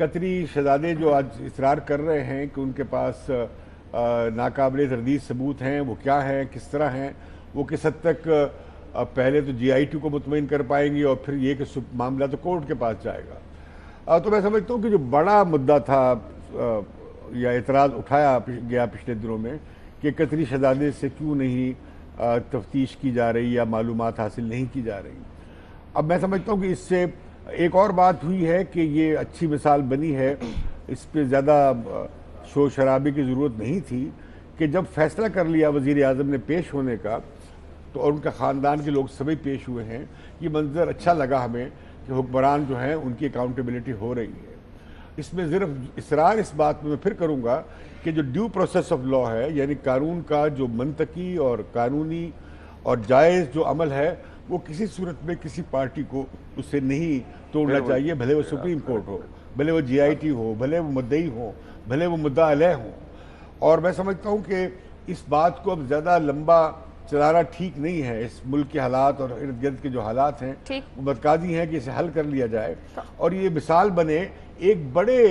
قطری شہزادے جو آج اصرار کر رہے ہیں کہ ان کے پاس ناقابل تردید ثبوت ہیں، وہ کیا ہیں، کس طرح ہیں، وہ کس حد تک پہلے تو جی آئی ٹی کو مطمئن کر پائیں گے اور پھر یہ کہ معاملہ تو کورٹ کے پاس جائے گا۔ تو میں سمجھتا ہوں کہ جو بڑا مدعا تھا یا اعتراض اٹھایا گیا پچھلے دنوں میں کہ قطری شہزادے سے کیوں نہیں تفتیش کی جا رہی یا معلومات حاصل نہیں کی جا رہی، اب میں سمجھتا ہوں کہ اس سے ایک اور بات ہوئی ہے کہ یہ اچھی مثال بنی ہے، اس پہ زیادہ شور شرابے کی ضرورت نہیں تھی کہ جب فیصلہ کر لیا وزیر اعظم نے پیش ہونے کا تو اور ان کا خاندان کے لوگ سبھی پیش ہوئے ہیں، یہ منظر اچھا لگا ہمیں کہ حکمران جو ہیں ان کی اکاؤنٹیبلٹی ہو رہی ہے۔ اس میں صرف اصرار اس بات میں پھر کروں گا کہ جو ڈیو پروسیس آف لا ہے، یعنی قانون کا جو منطقی اور قانونی اور جائز جو عمل ہے، وہ کسی صورت میں کسی پارٹی کو اسے نہیں توڑنا چاہیے، بھلے وہ سپریم کورٹ ہو، بھلے وہ جی آئی ٹی ہو، بھلے وہ مدعی ہو، بھلے وہ مدعا علیہ ہوں۔ اور میں سمجھتا ہوں کہ اس بات کو اب زیادہ لمبا چلانا ٹھیک نہیں ہے، اس ملک کے حالات اور ارد گرد کے جو حالات ہیں وہ متقاضی ہیں کہ اسے حل کر لیا جائے اور یہ مثال بنے ایک بڑے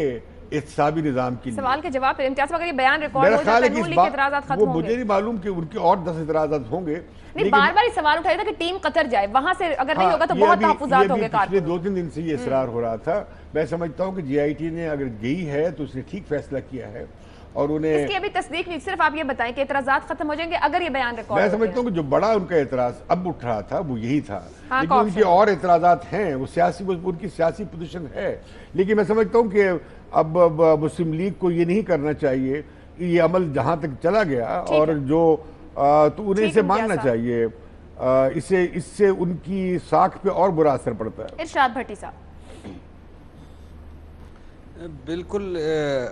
احتسابی نظام کی لیے۔ سوال کے جواب پر امتیاز اگر یہ بیان ریکارڈ ہو جاتا ہے نون لیگ کے اعتراضات ختم ہوں گے؟ وہ مجھے نہیں معلوم کہ ان کے اور 10 اعتراضات ہوں گے، نہیں بار بار یہ سوال اٹھایا تھا کہ ٹیم قطر جائے، وہاں سے اگر نہیں ہوگا تو بہت تحفظات ہوں گے کارکنوں۔ پچھلے 2-3 دن سے یہ اصرار ہو رہا تھا، میں سمجھتا ہوں کہ جی آئی ٹی نے اگر گئی ہے تو اس نے ٹھیک فیصلہ کیا ہے اور انہیں اس کی ابھی تصدیق نہیں، صرف آپ یہ بتائیں کہ اعتراضات ختم ہو جائیں گے اگر یہ بیان ریکارڈ؟ میں سمجھتا ہوں کہ جو بڑا ان کا اعتراض اب اٹھ رہا تھا وہ یہی تھا، لیکن ان کے اور اعتراضات ہیں، وہ ان کی سیاسی پوزیشن ہے، لیکن میں سمجھتا ہوں کہ اب مسلم لیگ کو یہ نہیں کرنا چاہیے کہ یہ عمل جہاں تک چلا گیا اور جو تو انہیں اسے ماننا چاہیے، اس سے ان کی ساکھ پہ اور برا اثر پڑتا ہے۔ ارشاد بھٹی صاحب۔ بالکل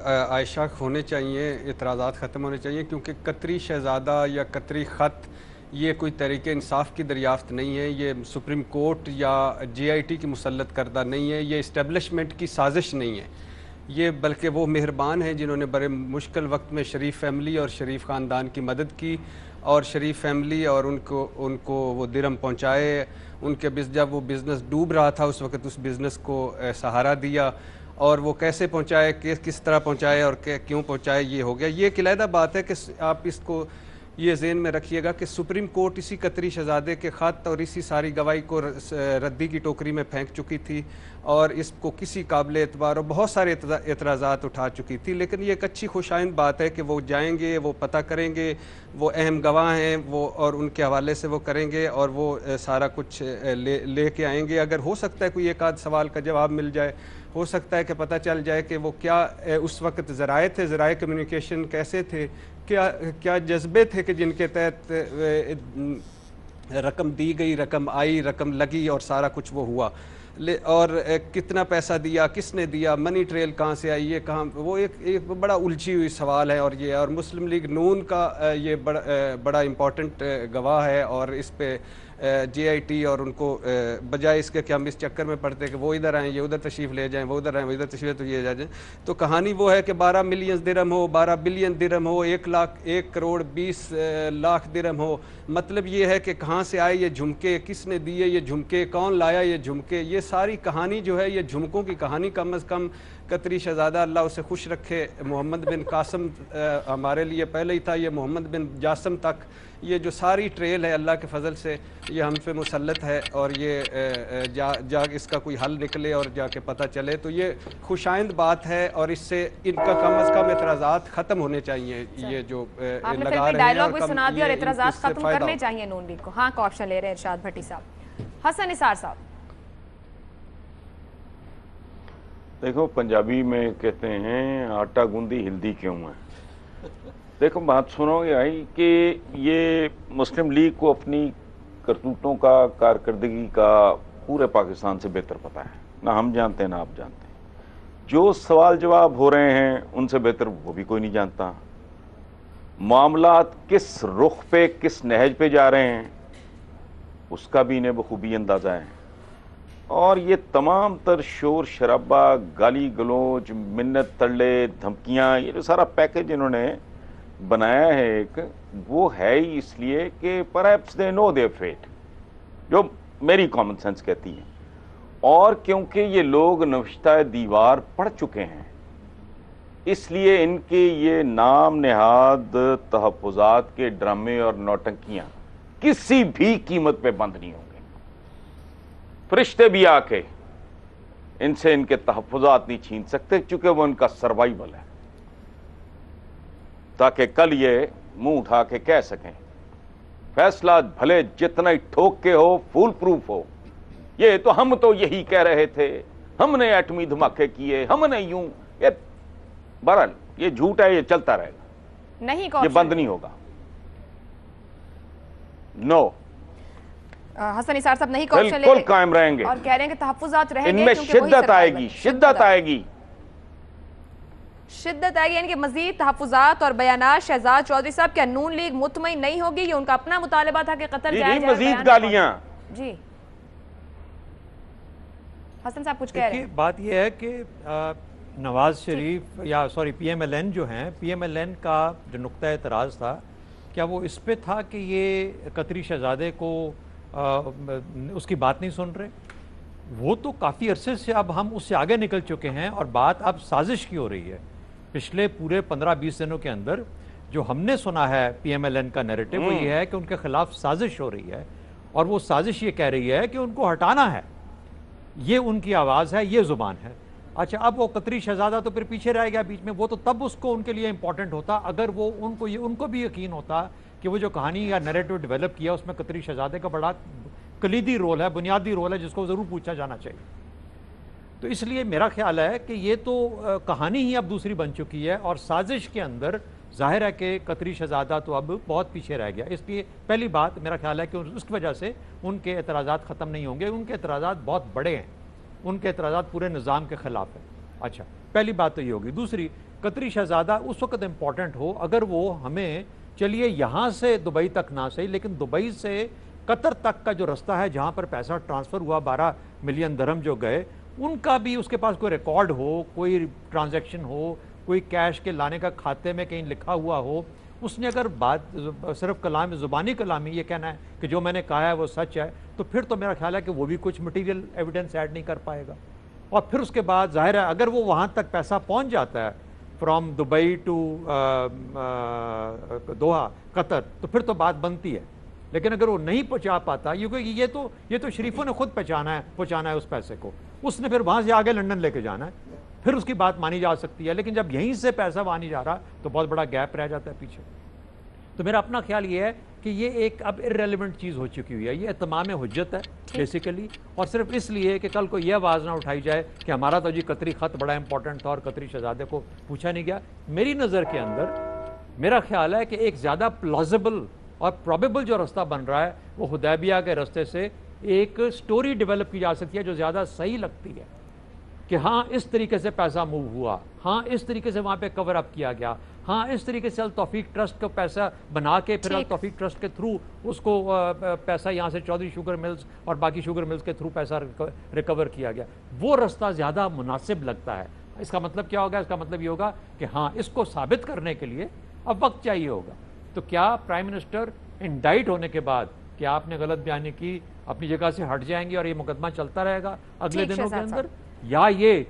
عائشہ ہونے چاہیے، اعتراضات ختم ہونے چاہیے، کیونکہ قطری شہزادہ یا قطری خط یہ کوئی تحریک انصاف کی دریافت نہیں ہے، یہ سپریم کورٹ یا جی آئی ٹی کی مسلط کردہ نہیں ہے، یہ اسٹیبلشمنٹ کی سازش نہیں ہے، یہ بلکہ وہ مہربان ہیں جنہوں نے بڑے مشکل وقت میں شریف فیملی اور شریف خاندان کی مدد کی اور شریف فیملی اور ان کو وہ درہم پہنچائے، ان کے جب وہ بزنس ڈوب رہا تھا اس وقت اس بزنس کو سہارا دیا، اور وہ کیسے پہنچائے، کس طرح پہنچائے اور کیوں پہنچائے، یہ ہو گیا۔ یہ ایک علیحدہ بات ہے کہ آپ اس کو یہ ذہن میں رکھیے گا کہ سپریم کورٹ اسی قطری شہزادے کے خط اور اسی ساری گواہی کو ردی کی ٹوکری میں پھینک چکی تھی اور اس کو کسی قابل اعتبار اور بہت سارے اعتراضات اٹھا چکی تھی، لیکن یہ ایک اچھی خوشائند بات ہے کہ وہ جائیں گے، وہ پتہ کریں گے، وہ اہم گواہ ہیں وہ اور ان کے حوالے سے وہ کریں گے اور وہ سارا کچھ لے کے آئیں گے۔ اگر ہو سکتا ہے کوئی ایک آدھ سوال کا جواب مل جائے، ہو سکتا ہے کہ پتہ چل جائے کہ وہ کیا اس وقت ذرائع تھے، ذرائع کمیونیکیشن کیسے تھے، کیا جذبے تھے کہ جن کے تحت رقم دی گئی، رقم آئی، رقم لگی اور سارا کچھ وہ ہوا، اور کتنا پیسہ دیا، کس نے دیا، منی ٹریل کہاں سے آئی، یہ کہاں، وہ ایک بڑا الجھی ہوئی سوال ہے، اور مسلم لیگ نون کا یہ بڑا امپورٹنٹ گواہ ہے، اور اس پہ جی آئی ٹی اور ان کو بجائے اس کے کہ ہم اس چکر میں پڑتے کہ وہ ادھر آئیں، یہ ادھر تشریف لے جائیں، وہ ادھر آئیں، وہ ادھر تشریف تو یہ جائیں، تو کہانی وہ ہے کہ 12 ملین درہم ہو، 12 بلین درہم ہو، 1 کروڑ 20 لاکھ درہم ہو، مطلب یہ ہے کہ کہاں سے آئے یہ جھمکے، کس نے دیے یہ جھمکے، کون لایا یہ جھمکے، یہ ساری کہانی جو ہے یہ جھمکوں کی کہانی کم از کم قطری شہزادہ اللہ اسے خوش رکھے، محمد بن قاسم ہمارے لیے پہلے ہی تھا، یہ محمد بن جاسم تک یہ جو ساری ٹریل ہے اللہ کے فضل سے یہ ہم پہ مسلط ہے، اور یہ جا اس کا کوئی حل نکلے اور جا کے پتہ چلے تو یہ خوشائند بات ہے، اور اس سے ان کا کم از کم اعتراضات ختم ہونے چاہیے، یہ جو آپ نے پھر بھی ڈائیلاگ بھی سنا دیا اور اعتراضات ختم کرنے چاہیے نون لیگ کو۔ ہاں کا آپشن لے رہے ہیں ارشاد بھٹی صاحب۔ حسن نثار صاحب۔ دیکھو پنجابی میں کہتے ہیں آٹا گوندی ہلدی کیوں ہے، دیکھو بات سنو گے آئی کہ یہ مسلم لیگ کو اپنی کرتوتوں کا، کارکردگی کا پورے پاکستان سے بہتر پتہ ہے، نہ ہم جانتے ہیں نہ آپ جانتے ہیں، جو سوال جواب ہو رہے ہیں ان سے بہتر وہ بھی کوئی نہیں جانتا، معاملات کس رخ پہ کس نہج پہ جا رہے ہیں اس کا بھی انہیں بخوبی اندازہ ہے، اور یہ تمام تر شور شرابہ، گالی گلوچ، منت تڑلے، دھمکیاں، یہ جو سارا پیکج انہوں نے بنایا ہے ایک، وہ ہے ہی اس لیے کہ perhaps they know their fate, جو میری کامن سینس کہتی ہے، اور کیونکہ یہ لوگ نوشتہ دیوار پڑھ چکے ہیں اس لیے ان کے یہ نام نہاد تحفظات کے ڈرامے اور نوٹنکیاں کسی بھی قیمت پہ بند نہیں ہوں گے. فرشتے بھی آ کے ان سے ان کے تحفظات نہیں چھین سکتے چونکہ وہ ان کا سروائیول ہے, تاکہ کل یہ منہ اٹھا کے کہہ سکیں فیصلہ بھلے جتنا ہی ٹھوک کے ہو فول پروف ہو, یہ تو ہم تو یہی کہہ رہے تھے, ہم نے ایٹمی دھماکے کیے, ہم نے یوں. یہ بہرحال یہ جھوٹ ہے, یہ چلتا رہے گا, نہیں یہ بند نہیں ہوگا. نو حسن نثار صاحب نہیں کوشچن بالکل قائم رہیں گے اور کہہ رہے ہیں کہ تحفظات رہیں گے, ان میں شدت آئے گی, شدت آئے گی, شدت آئے گی, یعنی کہ مزید تحفظات اور بیانات. شہزاد چودھری صاحب کیا نون لیگ مطمئن نہیں ہوگی؟ یہ ان کا اپنا مطالبہ تھا کہ قطر جائے جائے. مزید گالیاں. جی حسن صاحب کچھ کہہ رہے ہیں. بات یہ ہے کہ نواز شریف یا sorry P M L N جو ہیں, پی ایم ایل این کا جو نقطہ اعتراض تھا کیا وہ اس پہ تھا کہ یہ قطری شہزادے کو اس کی بات نہیں سن رہے؟ وہ تو کافی عرصے سے اب ہم اس سے آگے نکل چکے ہیں اور بات اب سازش کی ہو رہی ہے. پچھلے پورے 15-20 دنوں کے اندر جو ہم نے سنا ہے پی ایم ایل این کا نیریٹو وہ یہ ہے کہ ان کے خلاف سازش ہو رہی ہے, اور وہ سازش یہ کہہ رہی ہے کہ ان کو ہٹانا ہے. یہ ان کی آواز ہے, یہ زبان ہے. اچھا اب وہ قطری شہزادہ تو پھر پیچھے رہ گیا بیچ میں, وہ تو تب اس کو ان کے لیے امپورٹنٹ ہوتا اگر وہ ان کو بھی یقین ہوتا کہ وہ جو کہانی یا نیریٹو ڈیولپ کیا اس میں قطری شہزادے کا بڑا کلیدی رول ہے, بنیادی رول ہے جس کو ضرور پوچھا جانا چاہیے. تو اس لیے میرا خیال ہے کہ یہ تو کہانی ہی اب دوسری بن چکی ہے, اور سازش کے اندر ظاہر ہے کہ قطری شہزادہ تو اب بہت پیچھے رہ گیا. اس لیے پہلی بات میرا خیال ہے کہ اس کی وجہ سے ان کے اعتراضات ختم نہیں ہوں گے. ان کے اعتراضات بہت بڑے ہیں, ان کے اعتراضات پورے نظام کے خلاف ہیں. اچھا پہلی بات تو یہ ہوگی. دوسری, قطری شہزادہ اس وقت امپورٹنٹ ہو اگر وہ ہمیں چلیے یہاں سے دبئی تک نہ صحیح لیکن دبئی سے قطر تک کا جو رستہ ہے جہاں پر پیسہ ٹرانسفر ہوا 12 ملین درہم جو گئے, ان کا بھی اس کے پاس کوئی ریکارڈ ہو, کوئی ٹرانزیکشن ہو, کوئی کیش کے لانے کا کھاتے میں کہیں لکھا ہوا ہو. اس نے اگر بات صرف کلام زبانی کلامی یہ کہنا ہے کہ جو میں نے کہا ہے وہ سچ ہے, تو پھر تو میرا خیال ہے کہ وہ بھی کچھ مٹیریل ایویڈنس ایڈ نہیں کر پائے گا. اور پھر اس کے بعد ظاہر ہے اگر وہ وہاں تک پیسہ پہنچ جاتا ہے from Dubai to Doha Qatar, تو پھر تو بات بنتی ہے. لیکن اگر وہ نہیں پہنچا پاتا, یہ تو شریفوں نے خود پہنچانا ہے اس پیسے کو, اس نے پھر وہاں سے آگے لنڈن لے کے جانا ہے, پھر اس کی بات مانی جا سکتی ہے. لیکن جب یہیں سے پیسہ وہاں نہیں جا رہا تو بہت بڑا گیپ رہ جاتا ہے پیچھے. تو میرا اپنا خیال یہ ہے کہ یہ ایک اب ارریلیونٹ چیز ہو چکی ہوئی ہے, یہ اتمام حجت ہے بیسیکلی, اور صرف اس لیے کہ کل کو یہ آواز نہ اٹھائی جائے کہ ہمارا تو جی قطری خط بڑا امپورٹنٹ تھا اور قطری شہزادے کو پوچھا نہیں گیا. میری نظر کے اندر میرا خیال ہے کہ ایک زیادہ پلازیبل اور پروبیبل جو رستہ بن رہا ہے وہ حدیبیہ کے رستے سے ایک سٹوری ڈیولپ کی جا سکتی ہے جو زیادہ صحیح لگتی ہے کہ ہاں اس طریقے سے پیسہ موو ہوا, ہاں اس طریقے سے وہاں پہ کور اپ کیا گیا, ہاں اس طریقے سے التوفیق ٹرسٹ کا پیسہ بنا کے پھر التوفیق ٹرسٹ کے تھرو اس کو پیسہ یہاں سے چودھری شوگر ملز اور باقی شوگر ملز کے تھرو پیسہ ریکور کیا گیا. وہ رستہ زیادہ مناسب لگتا ہے. اس کا مطلب کیا ہوگا؟ اس کا مطلب یہ ہوگا کہ ہاں اس کو ثابت کرنے کے لیے اب وقت چاہیے ہوگا. تو کیا پرائم منسٹر انڈائٹ ہونے کے بعد کہ آپ نے غلط بیانی کی اپنی جگہ سے ہٹ جائیں گے اور یہ مقدمہ چلتا رہے گا اگلے دنوں کے اندر, یا یہ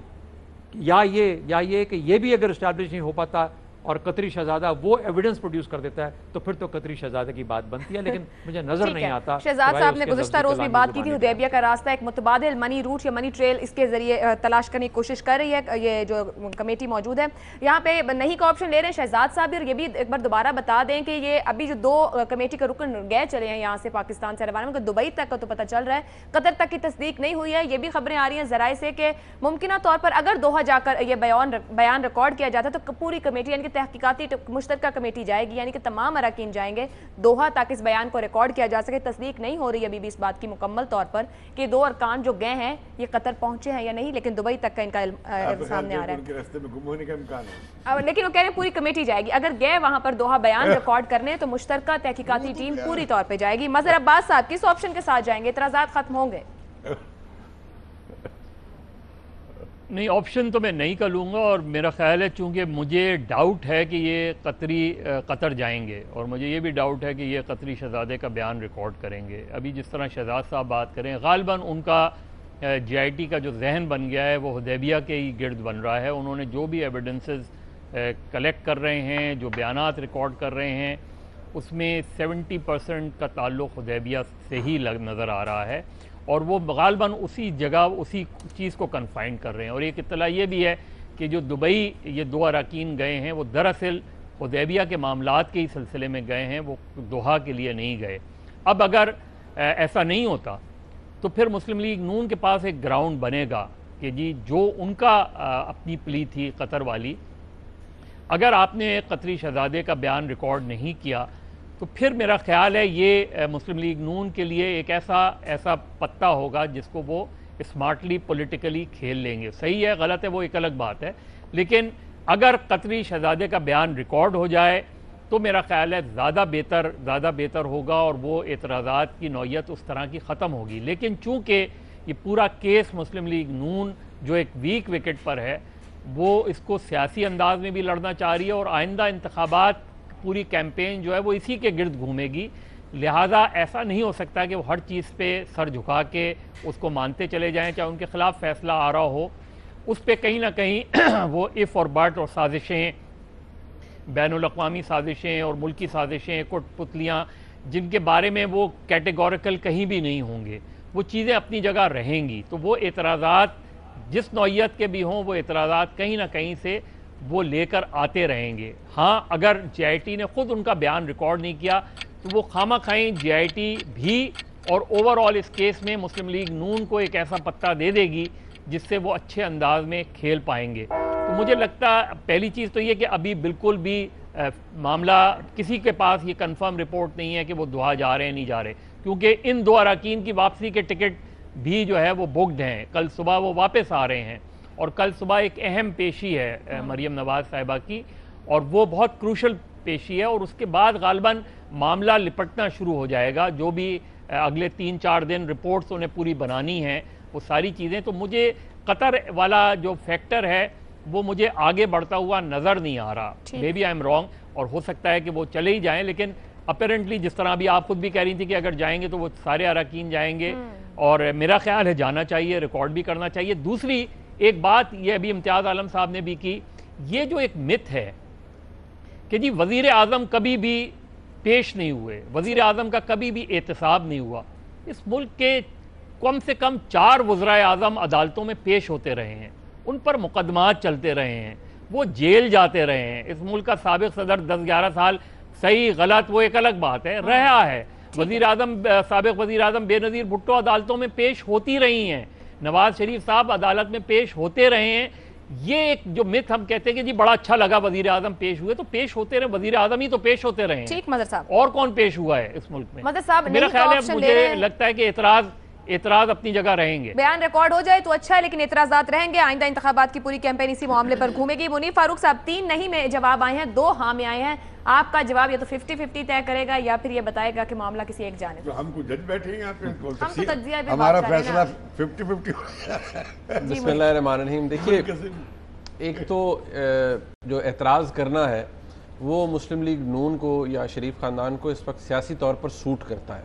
کہ یہ بھی اگر اسٹیبلش نہیں ہو پاتا اور قطری شہزادہ وہ ایویڈنس پروڈیوس کر دیتا ہے تو پھر تو قطری شہزادے کی بات بنتی ہے. لیکن مجھے نظر نہیں آتا. شہزاد صاحب نے گزشتہ روز بھی بات کی تھی حدیبیہ کا راستہ ایک متبادل منی روٹ یا منی ٹریل اس کے ذریعے تلاش کرنے کی کوشش کر رہی ہے یہ جو کمیٹی موجود ہے یہاں پہ. نہیں کا آپشن لے رہے ہیں شہزاد صاحب بھی, اور یہ بھی ایک بار دوبارہ بتا دیں کہ یہ ابھی جو 2 کمیٹی کا رکن گئے چلے ہیں یہاں سے پاکستان سے روانہ کہ دبئی تک کا تو پتہ چل رہا ہے, قطر تک کی تصدیق نہیں ہوئی ہے. یہ بھی خبریں آ رہی ہیں ذرائع سے کہ ممکنہ طور پر اگر دوحہ جا کر یہ بیان ریکارڈ کیا جاتا ہے تو پوری کمیٹی یعنی کہ تحقیقاتی مشترکہ کمیٹی جائے گی, یعنی کہ تمام اراکین جائیں گے دوحہ تاکہ اس بیان کو ریکارڈ کیا جا سکے. تصدیق نہیں ہو رہی ابھی بھی اس بات کی مکمل طور پر کہ 2 ارکان جو گئے ہیں یہ قطر پہنچے ہیں یا نہیں, لیکن دبئی تک کا ان کا سامنے آ رہا ہے. لیکن وہ کہہ رہے ہیں پوری کمیٹی جائے گی. اگر گئے وہاں پر دوحہ بیان ریکارڈ کرنے تو مشترکہ تحقیقاتی ٹیم پوری طور پہ جائے گی. مظہر عباس صاحب کس آپشن کے ساتھ جائیں گے؟ اعتراضات ختم ہوں گے؟ نہیں, آپشن تو میں نہیں کا لوں گا, اور میرا خیال ہے چونکہ مجھے ڈاؤٹ ہے کہ یہ قطر جائیں گے اور مجھے یہ بھی ڈاؤٹ ہے کہ یہ قطری شہزادے کا بیان ریکارڈ کریں گے. ابھی جس طرح شہزاد صاحب بات کریں غالباً ان کا JIT کا جو ذہن بن گیا ہے وہ حدیبیہ کے ہی گرد بن رہا ہے. انہوں نے جو بھی ایویڈنسز کلیکٹ کر رہے ہیں, جو بیانات ریکارڈ کر رہے ہیں, اس میں 70% کا تعلق حدیبیہ سے ہی نظر آ رہا ہے, اور وہ غالباً اسی جگہ اسی چیز کو کنفائن کر رہے ہیں. اور ایک اطلاع یہ بھی ہے کہ جو دبئی یہ 2 اراکین گئے ہیں وہ دراصل حدیبیہ کے معاملات کے ہی سلسلے میں گئے ہیں, وہ دوحہ کے لیے نہیں گئے. اب اگر ایسا نہیں ہوتا تو پھر مسلم لیگ نون کے پاس ایک گراؤنڈ بنے گا کہ جی جو ان کا اپنی پلی تھی قطر والی, اگر آپ نے قطری شہزادے کا بیان ریکارڈ نہیں کیا تو پھر میرا خیال ہے یہ مسلم لیگ نون کے لیے ایک ایسا پتہ ہوگا جس کو وہ اسمارٹلی پولیٹیکلی کھیل لیں گے. صحیح ہے غلط ہے وہ ایک الگ بات ہے, لیکن اگر قطری شہزادے کا بیان ریکارڈ ہو جائے تو میرا خیال ہے زیادہ بہتر ہوگا, اور وہ اعتراضات کی نوعیت اس طرح کی ختم ہوگی. لیکن چونکہ یہ پورا کیس مسلم لیگ نون جو ایک ویک وکٹ پر ہے, وہ اس کو سیاسی انداز میں بھی لڑنا چاہ رہی ہے, اور آئندہ انتخابات پوری کیمپین جو ہے وہ اسی کے گرد گھومے گی. لہٰذا ایسا نہیں ہو سکتا کہ وہ ہر چیز پہ سر جھکا کے اس کو مانتے چلے جائیں, چاہے ان کے خلاف فیصلہ آ رہا ہو, اس پہ کہیں نہ کہیں وہ اف اور بٹ اور سازشیں, بین الاقوامی سازشیں اور ملکی سازشیں, کٹ پتلیاں, جن کے بارے میں وہ کیٹیگوریکل کہیں بھی نہیں ہوں گے, وہ چیزیں اپنی جگہ رہیں گی. تو وہ اعتراضات جس نوعیت کے بھی ہوں, وہ اعتراضات کہیں نہ کہیں سے وہ لے کر آتے رہیں گے. ہاں اگر JIT نے خود ان کا بیان ریکارڈ نہیں کیا تو وہ خامہ خواہیں JIT بھی اور اوور آل اس کیس میں مسلم لیگ نون کو ایک ایسا پتہ دے دے گی جس سے وہ اچھے انداز میں کھیل پائیں گے. تو مجھے لگتا پہلی چیز تو یہ کہ ابھی بالکل بھی معاملہ کسی کے پاس یہ کنفرم رپورٹ نہیں ہے کہ وہ دوحہ جا رہے ہیں نہیں جا رہے, کیونکہ ان 2 اراکین کی واپسی کے ٹکٹ بھی جو ہے وہ بکڈ ہیں. کل صبح وہ واپس آ رہے ہیں, اور کل صبح ایک اہم پیشی ہے مریم نواز صاحبہ کی, اور وہ بہت کروشل پیشی ہے, اور اس کے بعد غالباً معاملہ لپٹنا شروع ہو جائے گا. جو بھی اگلے 3-4 دن رپورٹس انہیں پوری بنانی ہیں وہ ساری چیزیں. تو مجھے قطر والا جو فیکٹر ہے وہ مجھے آگے بڑھتا ہوا نظر نہیں آ رہا. Maybe I am wrong, اور ہو سکتا ہے کہ وہ چلے ہی جائیں, لیکن اپیرنٹلی جس طرح ابھی آپ خود بھی کہہ رہی تھی کہ اگر جائیں گے تو وہ سارے اراکین جائیں گے, اور میرا خیال ہے جانا چاہیے, ریکارڈ بھی کرنا چاہیے. دوسری ایک بات یہ ابھی امتیاز عالم صاحب نے بھی کی, یہ جو ایک مت ہے کہ جی وزیر اعظم کبھی بھی پیش نہیں ہوئے, وزیر اعظم کا کبھی بھی احتساب نہیں ہوا. اس ملک کے کم سے کم 4 وزرائے اعظم عدالتوں میں پیش ہوتے رہے ہیں, ان پر مقدمات چلتے رہے ہیں, وہ جیل جاتے رہے ہیں. اس ملک کا سابق صدر 10-11 سال صحیح غلط وہ ایک الگ بات ہے رہا ہے. وزیر اعظم سابق وزیر اعظم بے نظیر بھٹو عدالتوں میں پیش ہوتی رہی ہیں, نواز شریف صاحب عدالت میں پیش ہوتے رہے ہیں. یہ ایک جو مت ہم کہتے ہیں کہ جی بڑا اچھا لگا وزیر اعظم پیش ہوئے, تو پیش ہوتے رہے, وزیر اعظم ہی تو پیش ہوتے رہے ہیں. ٹھیک مدر صاحب, اور کون پیش ہوا ہے اس ملک میں؟ مدر صاحب میرا خیال ہے مجھے لگتا ہے کہ اعتراض اپنی جگہ رہیں گے. بیان ریکارڈ ہو جائے تو اچھا ہے, لیکن اعتراضات رہیں گے. آئندہ انتخابات کی پوری کیمپین اسی معاملے پر گھومے گی. منیف فاروق صاحب 3 نہیں میں جواب آئے ہیں, 2 ہاں میں آئے ہیں. آپ کا جواب یا تو 50-50 طے کرے گا یا پھر یہ بتائے گا کہ معاملہ کسی ایک جانب. ہم کو جج بیٹھے ہیں یہاں پہ, ہم تو تجزیہ پہ ہمارا بات کر رہے ہیں فیصلہ 50-50. بسم اللہ الرحمن الرحیم. دیکھیے ایک تو جو اعتراض کرنا ہے وہ مسلم لیگ نون کو یا شریف خاندان کو اس وقت سیاسی طور پر سوٹ کرتا ہے.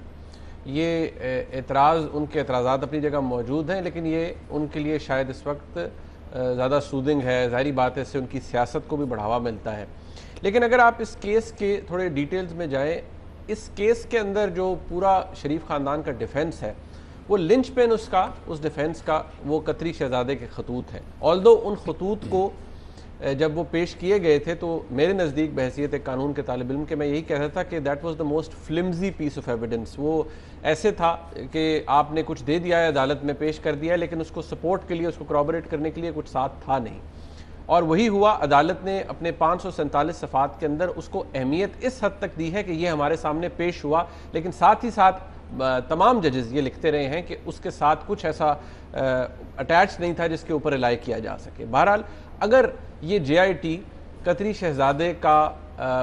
یہ اعتراض, ان کے اعتراضات اپنی جگہ موجود ہیں, لیکن یہ ان کے لیے شاید اس وقت زیادہ سودنگ ہے. ظاہری بات ہے, اس سے ان کی سیاست کو بھی بڑھاوا ملتا ہے. لیکن اگر آپ اس کیس کے تھوڑے ڈیٹیلز میں جائیں, اس کیس کے اندر جو پورا شریف خاندان کا ڈیفنس ہے وہ لنچ پین اس ڈیفنس کا وہ قطری شہزادے کے خطوط ہیں. آلدو ان خطوط کو جب وہ پیش کیے گئے تھے تو میرے نزدیک بحیثیت ایک قانون کے طالب علم کے میں یہی کہتا تھا کہ that was the most flimsy piece of evidence. وہ ایسے تھا کہ آپ نے کچھ دے دیا ہے, عدالت میں پیش کر دیا ہے, لیکن اس کو سپورٹ کے لیے, اس کو کورابوریٹ کرنے کے لیے کچھ ساتھ تھا نہیں. اور وہی ہوا, عدالت نے اپنے 547 صفحات کے اندر اس کو اہمیت اس حد تک دی ہے کہ یہ ہمارے سامنے پیش ہوا, لیکن ساتھ ہی ساتھ تمام ججز یہ لکھتے رہے ہیں کہ اس کے ساتھ کچھ ایسا اٹیچ نہیں تھا جس کے اوپر رلائی کیا جا سکے. بہرحال اگر یہ JIT قطری شہزادے کا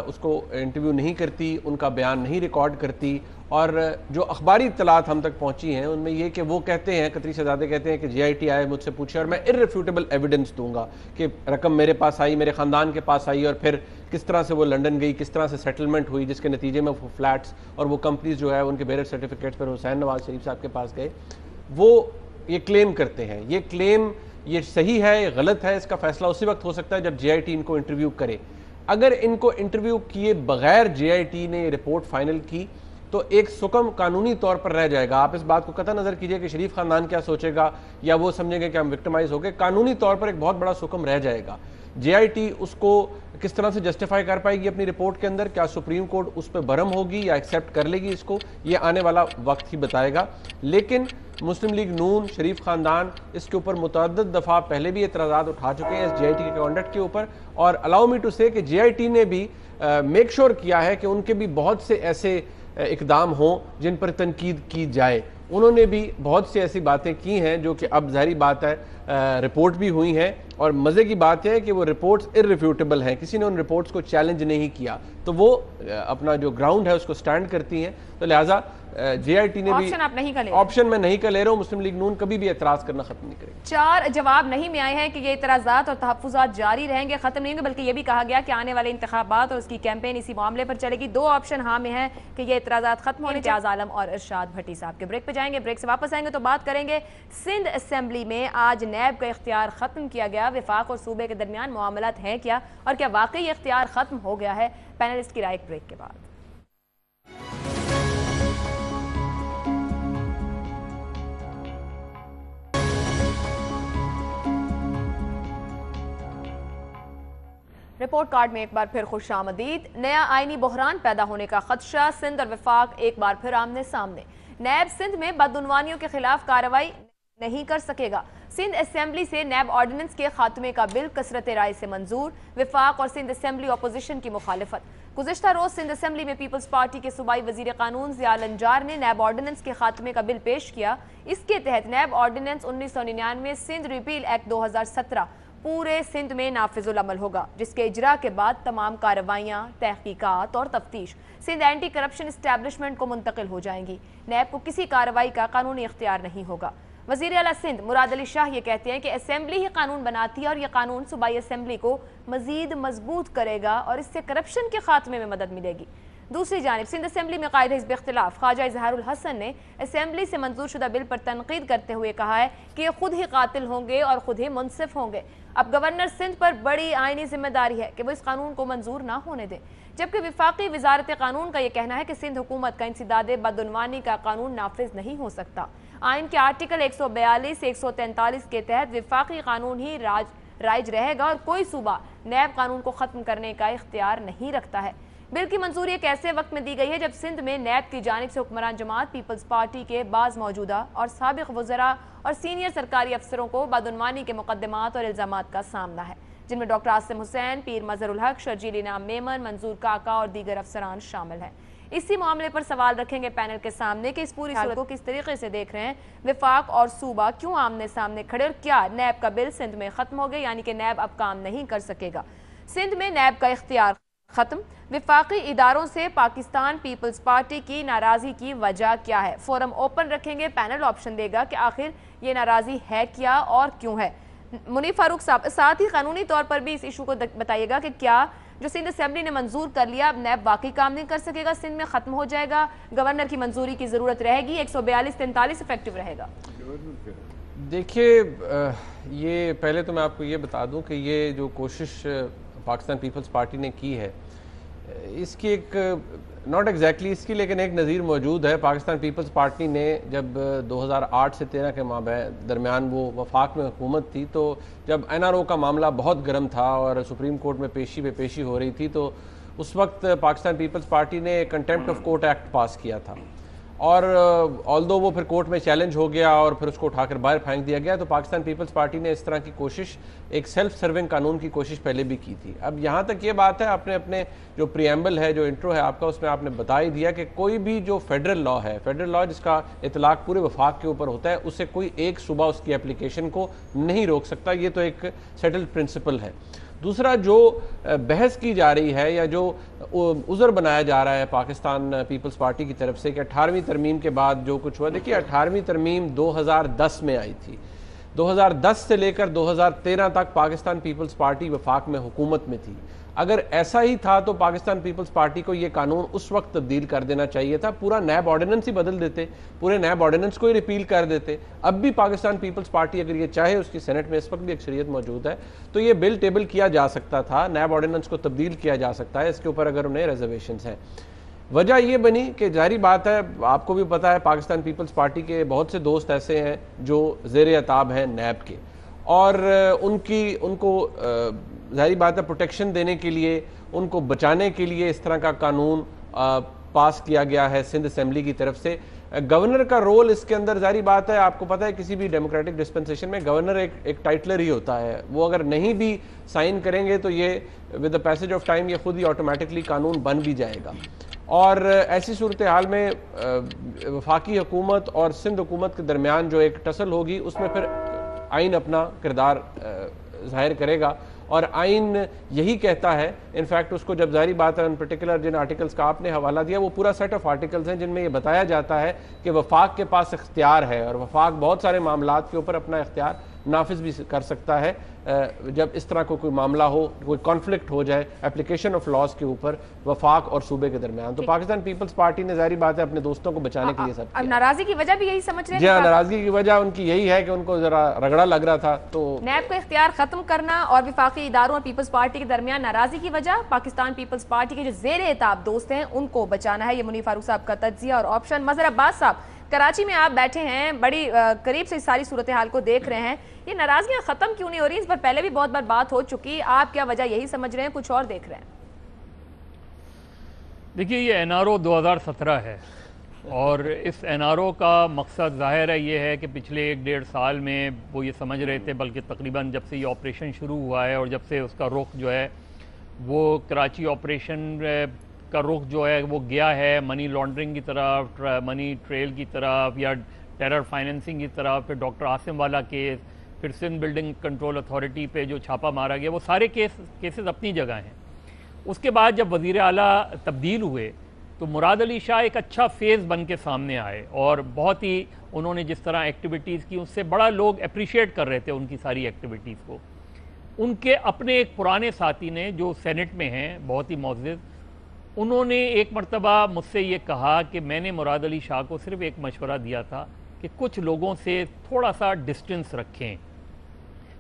اس کو انٹرویو نہیں کرتی, ان کا بیان نہیں ریکارڈ کرتی, اور جو اخباری اطلاعات ہم تک پہنچی ہیں ان میں یہ کہ وہ کہتے ہیں, قطری شہزادے کہتے ہیں کہ JIT آئے مجھ سے پوچھے اور میں irrefutable ایویڈنس دوں گا کہ رقم میرے پاس آئی, میرے خاندان کے پاس آئی, اور پھر کس طرح سے وہ لنڈن گئی, کس طرح سے سیٹلمنٹ ہوئی, جس کے نتیجے میں وہ فلیٹس اور وہ کمپنیز جو ہے ان کے بیرر سرٹیفکیٹس پر حسین نواز شریف صاحب کے پاس گئے. وہ یہ کلیم کرتے ہیں. یہ کلیم یہ صحیح ہے یا غلط ہے، اس کا فیصلہ اسی وقت ہو سکتا ہے جب جے آئی ٹی ان کو انٹرویو کرے. اگر ان کو انٹرویو کیے بغیر جے آئی ٹی نے رپورٹ فائنل کی تو ایک سکم قانونی طور پر رہ جائے گا. آپ اس بات کو قطع نظر کیجئے کہ شریف خاندان کیا سوچے گا یا وہ سمجھیں گے کہ ہم وکٹمائز ہو گئے، قانونی طور پر ایک بہت بڑا سکم رہ جائے گا. جے آئی ٹی اس کو کس طرح سے جسٹیفائی کر پائے گی اپنی رپورٹ کے اندر، کیا سپریم کورٹ اس پہ برہم ہوگی یا ایکسیپٹ کر لے گی اس کو، یہ آنے والا وقت ہی بتائے گا. لیکن مسلم لیگ نون، شریف خاندان اس کے اوپر متعدد دفعہ پہلے بھی اعتراضات اٹھا چکے ہیں اس جے آئی ٹی کے کانڈکٹ کے اوپر، اور الاؤ می ٹو سے کہ جے آئی ٹی نے بھی میک شور کیا ہے کہ ان کے بھی بہت سے ایسے اقدام ہوں جن پر تنقید کی جائے. انہوں نے بھی بہت سی ایسی باتیں کی ہیں جو کہ اب ظاہری بات ہے رپورٹ بھی ہوئی ہیں، اور مزے کی بات ہے کہ وہ رپورٹس ارریفیوٹیبل ہیں، کسی نے ان رپورٹس کو چیلنج نہیں کیا، تو وہ اپنا جو گراؤنڈ ہے اس کو سٹینڈ کرتی ہیں. تو لہٰذا جے آئی ٹی نے بھی آپشن میں نہیں کا لے رہا ہوں، مسلم لیگ نون کبھی بھی اعتراض کرنا ختم نہیں کرے گی. 4 جواب نہیں میں آئے ہیں کہ یہ اعتراضات اور تحفظات جاری رہیں گے، ختم نہیں ہوں گے، بلکہ یہ بھی کہا گیا کہ آنے والے انتخابات اور اس کی کیمپین اسی معاملے پر چلے گی. 2 آپشن ہاں میں ہیں کہ یہ اعتراضات ختم ہونے امتیاز عالم اور ارشاد بھٹی صاحب کے. بریک پہ جائیں گے، بریک سے واپس آئیں گے تو بات کریں گے سندھ اسمبلی میں آج نیب کا اختیار ختم کیا گیا. وفاق اور صوبے کے درمیان معاملات ہیں کیا، اور کیا واقعی یہ اختیار ختم ہو گیا ہے؟ پینلسٹ کی رائے ایک بریک کے بعد. رپورٹ کارڈ میں ایک بار پھر خوش آمدید. نیا آئینی بحران پیدا ہونے کا خدشہ، سندھ اور وفاق ایک بار پھر آمنے سامنے. نیب سندھ میں بدعنوانیوں کے خلاف کارروائی نہیں کر سکے گا. سندھ اسمبلی سے نیب آرڈیننس کے خاتمے کا بل کثرت رائے سے منظور. وفاق اور سندھ اسمبلی اپوزیشن کی مخالفت. گزشتہ روز سندھ اسمبلی میں پیپلز پارٹی کے صوبائی وزیر قانون ضیاء النجار نے نیب آرڈیننس کے خاتمے کا بل پیش کیا. اس کے تحت NAB ordinance 1999 Sindh repeal act 2017 پورے سندھ میں نافذ العمل ہوگا، جس کے اجرا کے بعد تمام کارروائیاں، تحقیقات اور تفتیش سندھ اینٹی کرپشن اسٹیبلشمنٹ کو منتقل ہو جائیں گی. نیب کو کسی کارروائی کا قانونی اختیار نہیں ہوگا. وزیر اعلیٰ سندھ مراد علی شاہ یہ کہتے ہیں کہ اسمبلی ہی قانون بناتی ہے اور یہ قانون صوبائی اسمبلی کو مزید مضبوط کرے گا اور اس سے کرپشن کے خاتمے میں مدد ملے گی. دوسری جانب سندھ اسمبلی میں قائد حزب اختلاف خواجہ اظہار الحسن نے اسمبلی سے منظور شدہ بل پر تنقید کرتے ہوئے کہا ہے کہ یہ خود ہی قاتل ہوں گے اور خود ہی منصف ہوں گے. اب گورنر سندھ پر بڑی آئینی ذمہ داری ہے کہ وہ اس قانون کو منظور نہ ہونے دیں. جبکہ وفاقی وزارت قانون کا یہ کہنا ہے کہ سندھ حکومت کا انسداد بدعنوانی کا قانون نافذ نہیں ہو سکتا. آئین کے آرٹیکل 142 143 کے تحت وفاقی قانون ہی رائج رہے گا اور کوئی صوبہ نیب قانون کو ختم کرنے کا اختیار نہیں رکھتا ہے. بل کی منظوری ایک ایسے وقت میں دی گئی ہے جب سندھ میں نیب کی جانب سے حکمران جماعت پیپلز پارٹی کے بعض موجودہ اور سابق وزراء اور سینئر سرکاری افسروں کو بدعنوانی کے مقدمات اور الزامات کا سامنا ہے، جن میں ڈاکٹر عاصم حسین، پیر مظہر الحق، شرجیل انعام میمن، منظور کاکا اور دیگر افسران شامل ہیں. اسی معاملے پر سوال رکھیں گے پینل کے سامنے کہ اس پوری صورت کو کس طریقے سے دیکھ رہے ہیں. وفاق اور صوبہ کیوں آمنے سامنے کھڑے اور کیا نیب کا بل سندھ میں ختم ہو گئے، یعنی کہ نیب اب کام نہیں کر سکے گا. سندھ میں نیب کا اختیار ختم، وفاقی اداروں سے پاکستان پیپلز پارٹی کی ناراضی کی وجہ کیا ہے؟ فورم اوپن رکھیں گے، پینل آپشن دے گا کہ آخر یہ ناراضی ہے کیا اور کیوں ہے. منیف فاروق صاحب، ساتھ ہی قانونی طور پر بھی اس ایشو کو بتائیے گا کہ کیا جو سندھ اسمبلی نے منظور کر لیا اب نیب واقعی کام نہیں کر سکے گا، سندھ میں ختم ہو جائے گا، گورنر کی منظوری کی ضرورت رہے گی، 142 43 افیکٹو رہے گا؟ دیکھیے یہ پہلے تو میں آپ کو یہ بتا دوں کہ یہ جو کوشش پاکستان پیپلز پارٹی نے کی ہے اس کی ایک ناٹ ایگزیکٹلی اس کی لیکن ایک نظیر موجود ہے. پاکستان پیپلز پارٹی نے جب 2008 سے 13 کے درمیان وہ وفاق میں حکومت تھی تو جب این آر او کا معاملہ بہت گرم تھا اور سپریم کورٹ میں پیشی بے پیشی ہو رہی تھی تو اس وقت پاکستان پیپلز پارٹی نے کنٹیمپٹ آف کورٹ ایکٹ پاس کیا تھا اور آلدو وہ پھر کورٹ میں چیلنج ہو گیا اور پھر اس کو اٹھا کر باہر پھینک دیا گیا. تو پاکستان پیپلز پارٹی نے اس طرح کی کوشش ایک سیلف سرونگ قانون کی کوشش پہلے بھی کی تھی. اب یہاں تک یہ بات ہے آپ نے اپنے جو پریمبل ہے جو انٹرو ہے آپ کا اس میں آپ نے بتا ہی دیا کہ کوئی بھی جو فیڈرل لا ہے، فیڈرل لا جس کا اطلاق پورے وفاق کے اوپر ہوتا ہے، اسے کوئی ایک صوبہ اس کی اپلیکیشن کو نہیں روک سکتا. یہ تو ایک سیٹلڈ پرنسپل ہے. دوسرا جو بحث کی جا رہی ہے یا جو عذر بنایا جا رہا ہے پاکستان پیپلز پارٹی کی طرف سے کہ 18ویں ترمیم کے بعد جو کچھ ہوا، دیکھیے 18ویں ترمیم 2010 میں آئی تھی. 2010 سے لے کر 2013 تک پاکستان پیپلز پارٹی وفاق میں حکومت میں تھی. اگر ایسا ہی تھا تو پاکستان پیپلز پارٹی کو یہ قانون اس وقت تبدیل کر دینا چاہیے تھا, پورا نیب آرڈیننس ہی بدل دیتے, پورے نیب آرڈیننس کو ہی ریپیل کر دیتے. اب بھی پاکستان پیپلز پارٹی اگر یہ چاہے, اس کی سینٹ میں اس وقت بھی اکثریت موجود ہے, تو یہ بل ٹیبل کیا جا سکتا تھا, نیب آرڈیننس کو تبدیل کیا جا سکتا ہے اس کے اوپر اگر انہیں ریزرویشنز ہیں. وجہ یہ بنی کہ ظاہری بات ہے, آپ کو بھی پتہ ہے پاکستان پیپلز پارٹی کے بہت سے دوست ایسے ہیں جو زیر عتاب ہیں نیب کے, اور ان کو ظاہری بات ہے پروٹیکشن دینے کے لیے, ان کو بچانے کے لیے اس طرح کا قانون پاس کیا گیا ہے سندھ اسمبلی کی طرف سے. گورنر کا رول اس کے اندر ظاہری بات ہے, آپ کو پتہ ہے کسی بھی ڈیموکریٹک ڈسپنسیشن میں گورنر ایک ٹائٹلر ہی ہوتا ہے, وہ اگر نہیں بھی سائن کریں گے تو یہ with the passage of time یہ خود ہی آٹومیٹکلی قانون بن بھی جائے گا. اور ایسی صورتحال میں وفاقی حکومت اور سندھ حکومت کے درمیان جو ایک ٹسل ہوگی, اس میں پھر آئین اپنا کردار ظاہر کرے گا, اور آئین یہی کہتا ہے. انفیکٹ اس کو جب ظاہری بات ہے ان پرٹیکولر جن آرٹیکلز کا آپ نے حوالہ دیا, وہ پورا سیٹ آف آرٹیکلز ہیں جن میں یہ بتایا جاتا ہے کہ وفاق کے پاس اختیار ہے, اور وفاق بہت سارے معاملات کے اوپر اپنا اختیار نافذ بھی کر سکتا ہے جب اس طرح کو کوئی معاملہ ہو, کوئی کانفلکٹ ہو جائے اپلیکیشن آف لاز کے اوپر وفاق اور صوبے کے درمیان. تو پاکستان پیپلز پارٹی نے ظاہری بات ہے اپنے دوستوں کو بچانے کے لیے سب کیا. ناراضی کی وجہ بھی یہی سمجھ رہے ہیں؟ جی ہاں, ناراضگی کی وجہ ان کی یہی ہے کہ ان کو ذرا رگڑا لگ رہا تھا, تو نیب کا اختیار ختم کرنا اور وفاقی اداروں اور پیپلز پارٹی کے درمیان ناراضی کی وجہ پاکستان پیپلز پارٹی کے جو زیر اعتاب دوست ہیں ان کو بچانا ہے. یہ منیر فاروق صاحب کا تجزیہ اور آپشن. مظہر عباس صاحب, کراچی میں آپ بیٹھے ہیں, بڑی قریب سے ساری صورتحال کو دیکھ رہے ہیں, یہ ناراضگیاں ختم کیوں نہیں ہو رہی؟ اس پر پہلے بھی بہت بار بات ہو چکی, آپ کیا وجہ یہی سمجھ رہے ہیں, کچھ اور دیکھ رہے ہیں؟ دیکھیے, یہ این آر او 2017 ہے, اور اس این آر او کا مقصد ظاہر ہے یہ ہے کہ پچھلے 1-1.5 سال میں وہ یہ سمجھ رہے تھے, بلکہ تقریباً جب سے یہ آپریشن شروع ہوا ہے اور جب سے اس کا رخ جو ہے وہ کراچی آپریشن کا رخ جو ہے وہ گیا ہے منی لانڈرنگ کی طرف, منی ٹریل کی طرف, یا ٹیرر فائننسنگ کی طرف, پھر ڈاکٹر عاصم والا کیس, پھر سندھ بلڈنگ کنٹرول اتھارٹی پہ جو چھاپا مارا گیا, وہ سارے کیسز اپنی جگہ ہیں. اس کے بعد جب وزیر اعلیٰ تبدیل ہوئے تو مراد علی شاہ ایک اچھا فیس بن کے سامنے آئے, اور بہت ہی انہوں نے جس طرح ایکٹیویٹیز کی اس سے بڑا لوگ اپریشیٹ کر رہے تھے ان کی ساری ایکٹیویٹیز کو. ان کے اپنے ایک پرانے ساتھی نے جو سینٹ میں ہیں, بہت ہی معزز, انہوں نے ایک مرتبہ مجھ سے یہ کہا کہ میں نے مراد علی شاہ کو صرف ایک مشورہ دیا تھا کہ کچھ لوگوں سے تھوڑا سا ڈسٹنس رکھیں,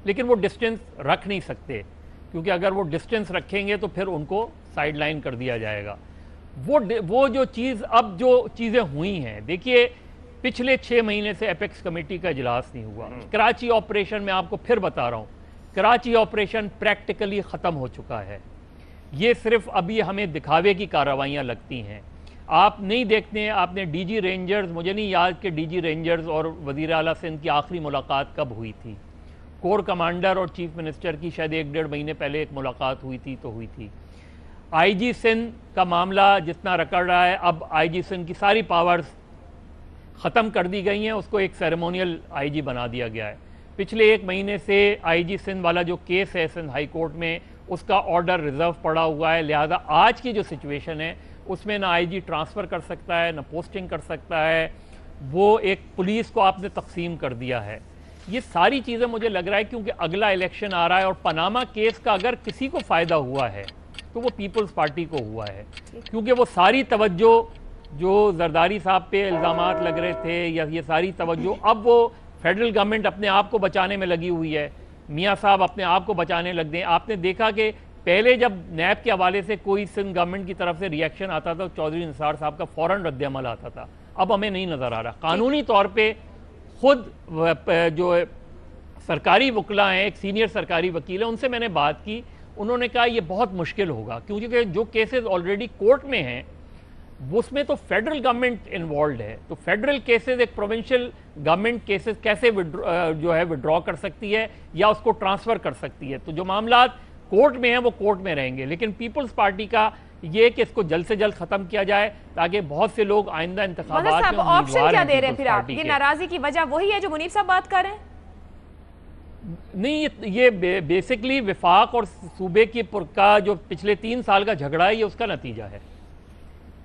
لیکن وہ ڈسٹنس رکھ نہیں سکتے, کیونکہ اگر وہ ڈسٹنس رکھیں گے تو پھر ان کو سائیڈ لائن کر دیا جائے گا. وہ جو چیز, اب جو چیزیں ہوئی ہیں, دیکھیے پچھلے 6 مہینے سے ایپیکس کمیٹی کا اجلاس نہیں ہوا. کراچی آپریشن میں آپ کو پھر بتا رہا ہوں, کراچی آپریشن پریکٹیکلی ختم ہو چکا ہے. یہ صرف ابھی ہمیں دکھاوے کی کارروائیاں لگتی ہیں. آپ نہیں دیکھتے ہیں, آپ نے ڈی جی رینجرز, مجھے نہیں یاد کہ ڈی جی رینجرز اور وزیر اعلیٰ سے ان کی آخری ملاقات کب ہوئی تھی. کور کمانڈر اور چیف منسٹر کی شاید 1-1.5 مہینے پہلے ایک ملاقات ہوئی تھی تو ہوئی تھی. آئی جی سندھ کا معاملہ جتنا رکڑ رہا ہے, اب آئی جی سندھ کی ساری پاورز ختم کر دی گئی ہیں, اس کو ایک سیریمونیل آئی جی بنا دیا گیا ہے. پچھلے 1 مہینے سے آئی جی سندھ والا جو کیس ہے سندھ ہائی کورٹ میں, اس کا آرڈر ریزرو پڑا ہوا ہے. لہذا آج کی جو سچویشن ہے اس میں نہ آئی جی ٹرانسفر کر سکتا ہے, نہ پوسٹنگ کر سکتا ہے. وہ ایک پولیس کو آپ نے تقسیم کر دیا ہے. یہ ساری چیزیں مجھے لگ رہا ہے کیونکہ اگلا الیکشن آ رہا ہے, اور پاناما کیس کا اگر کسی کو فائدہ ہوا ہے تو وہ پیپلز پارٹی کو ہوا ہے, کیونکہ وہ ساری توجہ جو زرداری صاحب پہ الزامات لگ رہے تھے, یا یہ ساری توجہ اب وہ فیڈرل گورنمنٹ اپنے آپ کو بچانے میں لگی ہوئی ہے. میاں صاحب اپنے آپ کو بچانے لگ دیں. آپ نے دیکھا کہ پہلے جب نیب کے حوالے سے کوئی سندھ گورنمنٹ کی طرف سے ریئیکشن آتا تھا, چودھری نثار صاحب کا فوراً رد عمل آتا تھا. اب ہمیں نہیں نظر آ رہا. قانونی طور پہ خود جو سرکاری وکلا ہیں, ایک سینئر سرکاری وکیل ہیں, ان سے میں نے بات کی, انہوں نے کہا یہ بہت مشکل ہوگا, کیونکہ جو کیسز آلریڈی کورٹ میں ہیں اس میں تو فیڈرل گورنمنٹ انوالوڈ ہے. تو فیڈرل کیسز ایک پروونشل گورنمنٹ کیسز کیسے جو ہے وڈرا کر سکتی ہے یا اس کو ٹرانسفر کر سکتی ہے. تو جو معاملات کورٹ میں ہیں وہ کورٹ میں رہیں گے, لیکن پیپلز پارٹی کا یہ کہ اس کو جلد سے جلد ختم کیا جائے تاکہ بہت سے لوگ آئندہ انتخابات میں آپشن کیا دے رہے ہیں پھر آپ؟ یہ ناراضی کی وجہ وہی ہے جو منیب صاحب بات کر رہے ہیں؟ نہیں, یہ بیسکلی وفاق اور صوبے کی کا جو پچھلے 3 سال کا جھگڑا ہے, یہ اس کا نتیجہ ہے.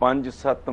5-7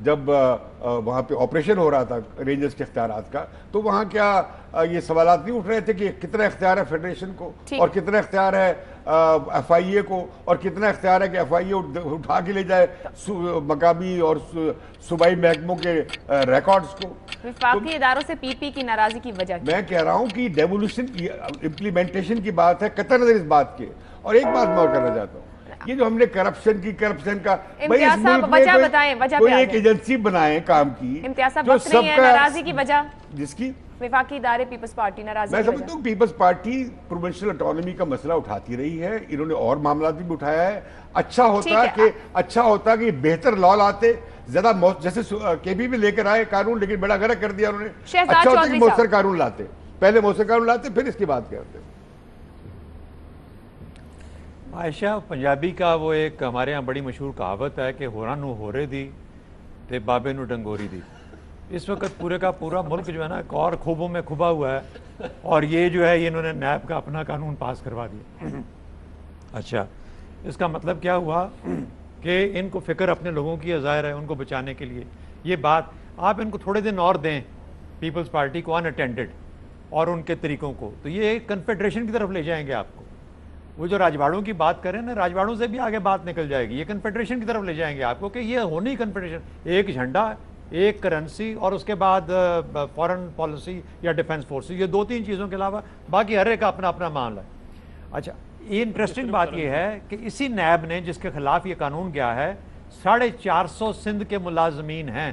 جب وہاں پہ آپریشن ہو رہا تھا رینجرز کے اختیارات کا، تو وہاں کیا یہ سوالات نہیں اٹھ رہے تھے کہ کتنا اختیار ہے فیڈریشن کو اور کتنا اختیار ہے ایف آئی اے کو، اور کتنا اختیار ہے کہ ایف آئی اے اٹھا کے لے جائے مقامی اور صوبائی محکموں کے ریکارڈز کو؟ وفاقی اداروں سے پی پی کی ناراضی کی وجہ میں کہہ رہا ہوں کہ ڈیمولیشن کی امپلیمنٹیشن کی بات ہے، قطع نظر اس بات کے. اور ایک بات میں اور کرنا چاہتا ہوں، یہ جو ہم نے کرپشن کا امتیاز صاحب وجہ بتائیں، وجہ کوئی ایک ایجنسی بنائیں کام کی، امتیاز صاحب وقت نہیں ہے، ناراضی کی وجہ جس کی وفاقی ادارے پیپلز پارٹی ناراضی میں کی وجہ. سمجھتا ہوں پیپلز پارٹی پروونشل اٹانومی کا مسئلہ اٹھاتی رہی ہے، انہوں نے اور معاملات بھی اٹھایا ہے. اچھا ہوتا کہ بہتر لا لاتے، زیادہ جیسے کے بی میں لے کر آئے قانون، لیکن بڑا غرق کر دیا انہوں نے. اچھا ہوتا کہ مؤثر قانون لاتے، پہلے مؤثر قانون لاتے پھر اس کی بات کرتے. عائشہ، پنجابی کا وہ ایک ہمارے ہاں بڑی مشہور کہاوت ہے کہ ہورا نو ہورے دی تے بابے نو ڈنگوری دی. اس وقت پورے کا پورا ملک جو ہے نا ایک اور خوبوں میں کھبا ہوا ہے، اور یہ جو ہے انہوں نے نیب کا اپنا قانون پاس کروا دیا. اچھا، اس کا مطلب کیا ہوا کہ ان کو فکر اپنے لوگوں کی ظاہر ہے، ان کو بچانے کے لیے یہ بات. آپ ان کو تھوڑے دن اور دیں پیپلز پارٹی کو ان اٹینڈڈ اور ان کے طریقوں کو، تو یہ کنفیڈریشن کی طرف لے جائیں گے آپ کو. وہ جو راجواڑوں کی بات کریں نا، راجواڑوں سے بھی آگے بات نکل جائے گی. یہ کنفیڈریشن کی طرف لے جائیں گے آپ کو کہ یہ ہونی کنفیڈریشن، ایک جھنڈا، ایک کرنسی، اور اس کے بعد فارن پالیسی یا ڈیفنس فورسز، یہ 2-3 چیزوں کے علاوہ باقی ہر ایک اپنا اپنا معاملہ ہے. اچھا، یہ انٹرسٹنگ بات یہ ہے کہ اسی نیب نے جس کے خلاف یہ قانون گیا ہے، 450 سندھ کے ملازمین ہیں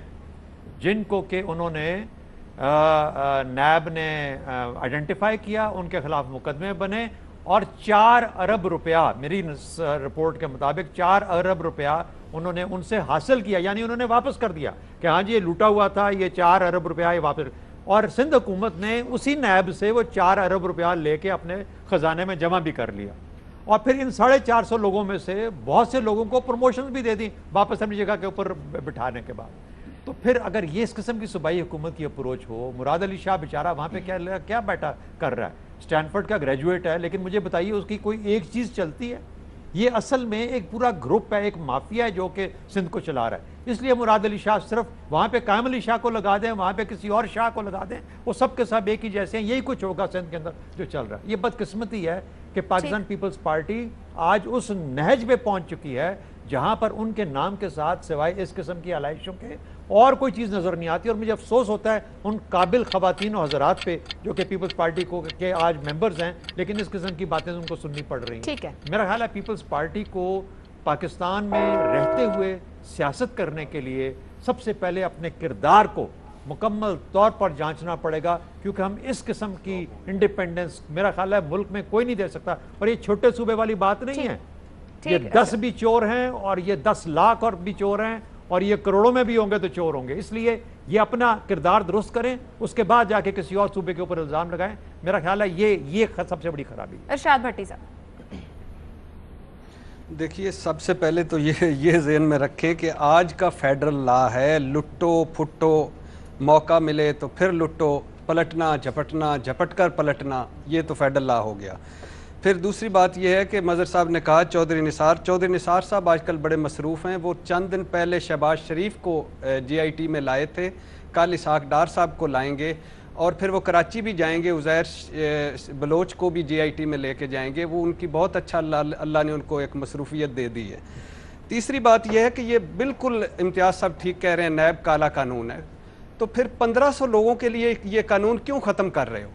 جن کو کہ انہوں نے نیب نے آئیڈینٹیفائی کیا، ان کے خلاف مقدمے بنے، اور 4 ارب روپیہ میری رپورٹ کے مطابق 4 ارب روپیہ انہوں نے ان سے حاصل کیا، یعنی انہوں نے واپس کر دیا کہ ہاں جی یہ لوٹا ہوا تھا، یہ 4 ارب روپیہ یہ واپس. اور سندھ حکومت نے اسی نیب سے وہ 4 ارب روپیہ لے کے اپنے خزانے میں جمع بھی کر لیا. اور پھر ان 450 لوگوں میں سے بہت سے لوگوں کو پروموشن بھی دے دی واپس اپنی جگہ کے اوپر بٹھانے کے بعد. تو پھر اگر یہ اس قسم کی صوبائی حکومت کی اپروچ ہو، مراد علی شاہ بیچارہ وہاں پہ کیا بیٹھا کر رہا ہے، اسٹینفورڈ کا گریجویٹ ہے، لیکن مجھے بتائیے اس کی کوئی ایک چیز چلتی ہے؟ یہ اصل میں ایک پورا گروپ ہے، ایک مافیا ہے جو کہ سندھ کو چلا رہا ہے. اس لیے مراد علی شاہ صرف وہاں پہ قائم علی شاہ کو لگا دیں، وہاں پہ کسی اور شاہ کو لگا دیں، وہ سب کے سب ایک ہی جیسے ہیں. یہی کچھ ہوگا سندھ کے اندر جو چل رہا ہے. یہ بدقسمتی ہے کہ پاکستان پیپلز پارٹی آج اس نہج پہ پہنچ چکی ہے جہاں پر ان کے نام کے ساتھ سوائے اس قسم کی علائشوں کے اور کوئی چیز نظر نہیں آتی. اور مجھے افسوس ہوتا ہے ان قابل خواتین و حضرات پہ جو کہ پیپلز پارٹی کو کے آج ممبرز ہیں، لیکن اس قسم کی باتیں ان کو سننی پڑ رہی ہیں. میرا خیال ہے پیپلز پارٹی کو پاکستان میں رہتے ہوئے سیاست کرنے کے لیے سب سے پہلے اپنے کردار کو مکمل طور پر جانچنا پڑے گا، کیونکہ ہم اس قسم کی انڈیپینڈنس میرا خیال ہے ملک میں کوئی نہیں دے سکتا. اور یہ چھوٹے صوبے والی بات نہیں ہے، یہ 10 بھی چور ہیں، اور یہ 10 لاکھ اور بھی چور ہیں، اور یہ کروڑوں میں بھی ہوں گے تو چور ہوں گے. اس لیے یہ اپنا کردار درست کریں، اس کے بعد جا کے کسی اور صوبے کے اوپر الزام لگائیں. میرا خیال ہے یہ سب سے بڑی خرابی ہے. ارشاد بھٹی صاحب، دیکھیے سب سے پہلے تو یہ ذہن میں رکھیں کہ آج کا فیڈرل لا ہے لٹو پھٹو، موقع ملے تو پھر لٹو، پلٹنا جھپٹنا، جھپٹ کر پلٹنا، یہ تو فیڈرل لا ہو گیا. پھر دوسری بات یہ ہے کہ مظہر صاحب نے کہا چودھری نثار صاحب آج کل بڑے مصروف ہیں. وہ چند دن پہلے شہباز شریف کو جی آئی ٹی میں لائے تھے، کل اسحاق ڈار صاحب کو لائیں گے، اور پھر وہ کراچی بھی جائیں گے، عزیر بلوچ کو بھی جی آئی ٹی میں لے کے جائیں گے. وہ ان کی بہت اچھا اللہ نے ان کو ایک مصروفیت دے دی ہے. تیسری بات یہ ہے کہ یہ بالکل امتیاز صاحب ٹھیک کہہ رہے ہیں، نیب کالا قانون ہے. تو پھر 1500 لوگوں کے لیے یہ قانون کیوں ختم کر رہے ہو؟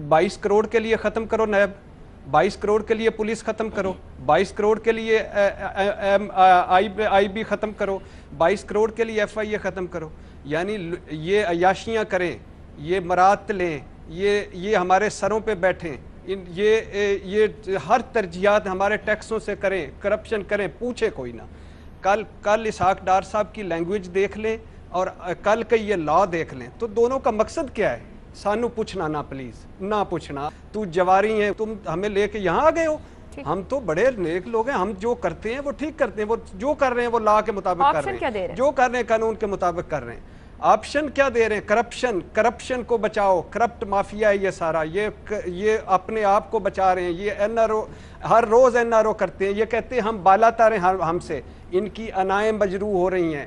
22 کروڑ کے لیے ختم کرو نیب، 22 کروڑ کے لیے پولیس ختم کرو، 22 کروڑ کے لیے آئی بی ختم کرو، 22 کروڑ کے لیے ایف آئی اے ختم کرو. یعنی یہ عیاشیاں کریں، یہ مراد لیں، یہ ہمارے سروں پہ بیٹھیں، یہ ہر ترجیحات ہمارے ٹیکسوں سے کریں، کرپشن کریں، پوچھے کوئی نہ. کل اسحاق ڈار صاحب کی لینگویج دیکھ لیں اور کل کا یہ لا دیکھ لیں، تو دونوں کا مقصد کیا ہے؟ سانو پوچھنا نہ، پلیز نہ پوچھنا. تو جواری ہیں، تم ہمیں لے کے یہاں آ گئے ہو. ہم تو بڑے نیک لوگ ہیں، ہم جو کرتے ہیں وہ ٹھیک کرتے ہیں، وہ جو کر رہے ہیں وہ لا کے مطابق کر رہے ہیں، جو کر رہے ہیں قانون کے مطابق کر رہے ہیں. آپشن کیا دے رہے ہیں؟ کرپشن کو بچاؤ، کرپٹ مافیا ہے یہ سارا، یہ اپنے آپ کو بچا رہے ہیں. یہ این آر او ہر روز این آر او کرتے ہیں، یہ کہتے ہیں ہم بالا تر ہیں ہم سے. ان کی انائیں مجروح ہو رہی ہیں،